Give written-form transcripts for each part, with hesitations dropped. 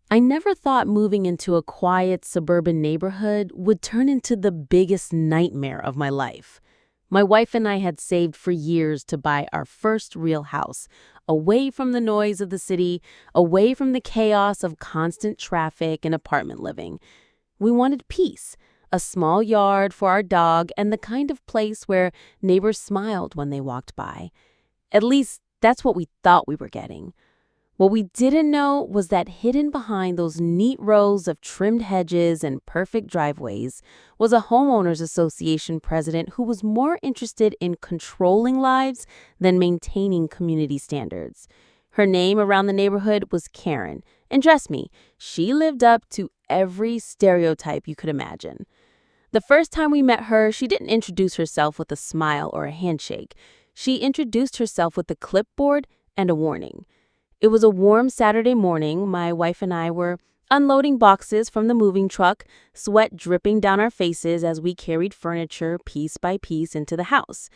I never thought moving into a quiet suburban neighborhood would turn into the biggest nightmare of my life. My wife and I had saved for years to buy our first real house, away from the noise of the city, away from the chaos of constant traffic and apartment living. We wanted peace, a small yard for our dog, and the kind of place where neighbors smiled when they walked by. At least, that's what we thought we were getting. What we didn't know was that hidden behind those neat rows of trimmed hedges and perfect driveways was a homeowners association president who was more interested in controlling lives than maintaining community standards. Her name around the neighborhood was Karen, and trust me, she lived up to every stereotype you could imagine. The first time we met her, she didn't introduce herself with a smile or a handshake. She introduced herself with a clipboard and a warning. It was a warm Saturday morning. My wife and I were unloading boxes from the moving truck, sweat dripping down our faces as we carried furniture piece by piece into the house.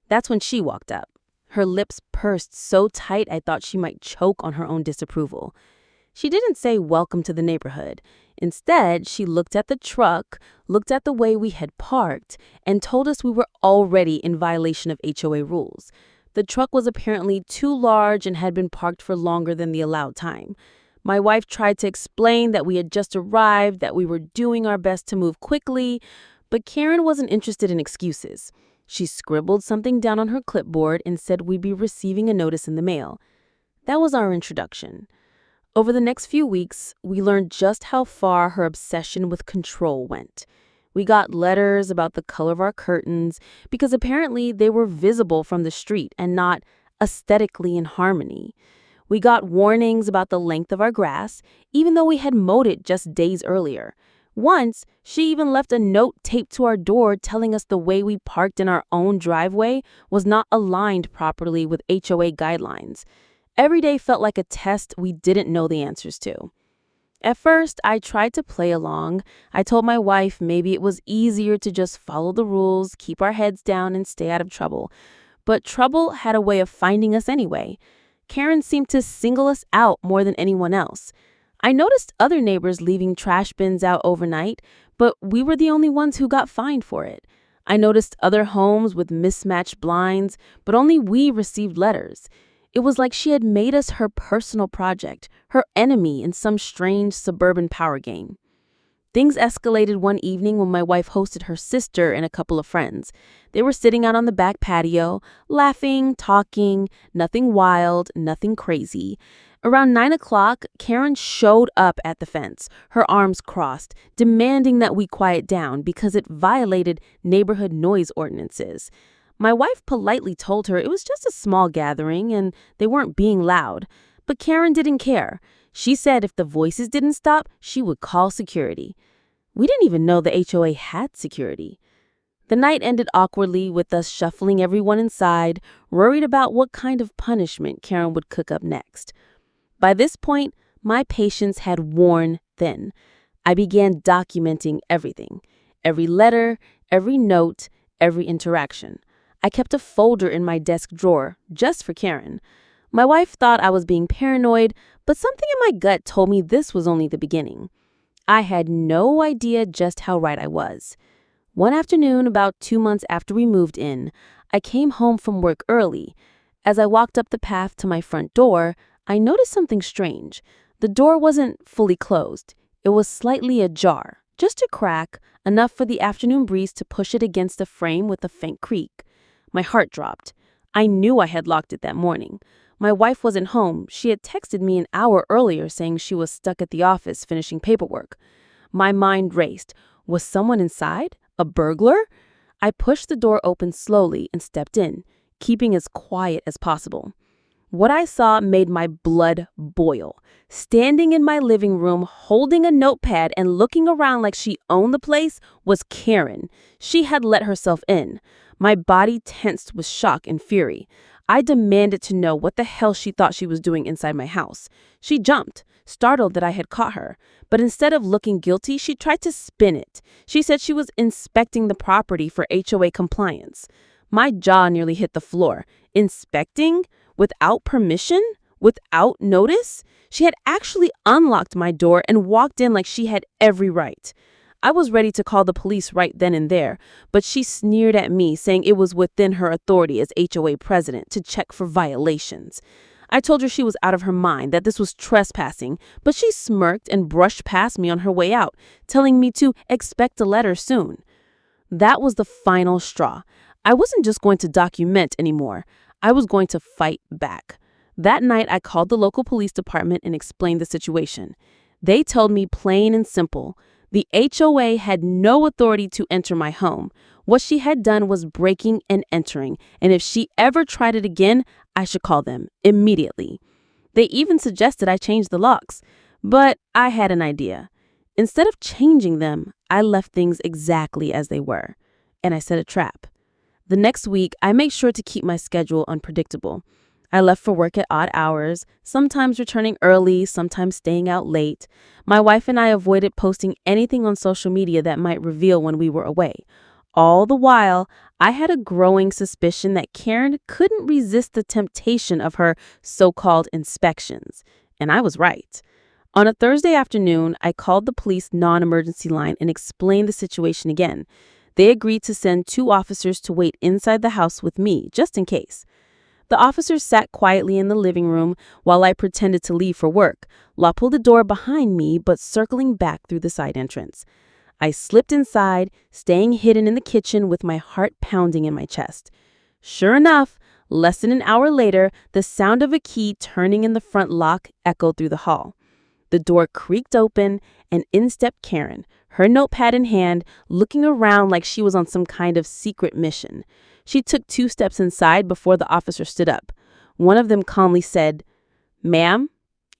That's when she walked up. Her lips pursed so tight I thought she might choke on her own disapproval. She didn't say welcome to the neighborhood. Instead, she looked at the truck, looked at the way we had parked, and told us we were already in violation of HOA rules. The truck was apparently too large and had been parked for longer than the allowed time. My wife tried to explain that we had just arrived, that we were doing our best to move quickly, but Karen wasn't interested in excuses. She scribbled something down on her clipboard and said we'd be receiving a notice in the mail. That was our introduction. Over the next few weeks, we learned just how far her obsession with control went. We got letters about the color of our curtains because apparently they were visible from the street and not aesthetically in harmony. We got warnings about the length of our grass, even though we had mowed it just days earlier. Once, she even left a note taped to our door telling us the way we parked in our own driveway was not aligned properly with HOA guidelines. Every day felt like a test we didn't know the answers to. At first, I tried to play along. I told my wife maybe it was easier to just follow the rules, keep our heads down, and stay out of trouble. But trouble had a way of finding us anyway. Karen seemed to single us out more than anyone else. I noticed other neighbors leaving trash bins out overnight, but we were the only ones who got fined for it. I noticed other homes with mismatched blinds, but only we received letters. It was like she had made us her personal project, her enemy in some strange suburban power game. Things escalated one evening when my wife hosted her sister and a couple of friends. They were sitting out on the back patio, laughing, talking, nothing wild, nothing crazy. Around 9 o'clock, Karen showed up at the fence, her arms crossed, demanding that we quiet down because it violated neighborhood noise ordinances. My wife politely told her it was just a small gathering and they weren't being loud. But Karen didn't care. She said if the voices didn't stop, she would call security. We didn't even know the HOA had security. The night ended awkwardly with us shuffling everyone inside, worried about what kind of punishment Karen would cook up next. By this point, my patience had worn thin. I began documenting everything. Every letter, every note, every interaction. I kept a folder in my desk drawer just for Karen. My wife thought I was being paranoid, but something in my gut told me this was only the beginning. I had no idea just how right I was. One afternoon, about 2 months after we moved in, I came home from work early. As I walked up the path to my front door, I noticed something strange. The door wasn't fully closed. It was slightly ajar, just a crack, enough for the afternoon breeze to push it against the frame with a faint creak. My heart dropped. I knew I had locked it that morning. My wife wasn't home. She had texted me an hour earlier saying she was stuck at the office finishing paperwork. My mind raced. Was someone inside? A burglar? I pushed the door open slowly and stepped in, keeping as quiet as possible. What I saw made my blood boil. Standing in my living room, holding a notepad and looking around like she owned the place was Karen. She had let herself in. My body tensed with shock and fury. I demanded to know what the hell she thought she was doing inside my house. She jumped, startled that I had caught her. But instead of looking guilty, she tried to spin it. She said she was inspecting the property for HOA compliance. My jaw nearly hit the floor. Inspecting? Without permission? without notice. She had actually unlocked my door and walked in like she had every right. I was ready to call the police right then and there, but she sneered at me, saying it was within her authority as HOA president to check for violations. I told her she was out of her mind, that this was trespassing, but she smirked and brushed past me on her way out, telling me to expect a letter soon. That was the final straw. I wasn't just going to document anymore. I was going to fight back. That night, I called the local police department and explained the situation. They told me plain and simple, the HOA had no authority to enter my home. What she had done was breaking and entering, and if she ever tried it again, I should call them immediately. They even suggested I change the locks, but I had an idea. Instead of changing them, I left things exactly as they were, and I set a trap. The next week, I made sure to keep my schedule unpredictable. I left for work at odd hours, sometimes returning early, sometimes staying out late. My wife and I avoided posting anything on social media that might reveal when we were away. All the while, I had a growing suspicion that Karen couldn't resist the temptation of her so-called inspections. And I was right. On a Thursday afternoon, I called the police non-emergency line and explained the situation again. They agreed to send 2 officers to wait inside the house with me, just in case. The officers sat quietly in the living room while I pretended to leave for work, locking the door behind me but circling back through the side entrance. I slipped inside, staying hidden in the kitchen with my heart pounding in my chest. Sure enough, less than an hour later, the sound of a key turning in the front lock echoed through the hall. The door creaked open, and in stepped Karen, her notepad in hand, looking around like she was on some kind of secret mission. She took 2 steps inside before the officer stood up. One of them calmly said, "Ma'am,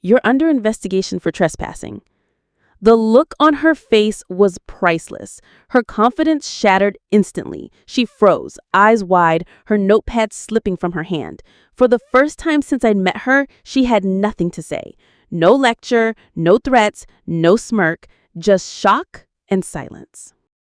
you're under investigation for trespassing." The look on her face was priceless. Her confidence shattered instantly. She froze, eyes wide, her notepad slipping from her hand. For the first time since I'd met her, she had nothing to say. No lecture, no threats, no smirk, just shock and silence.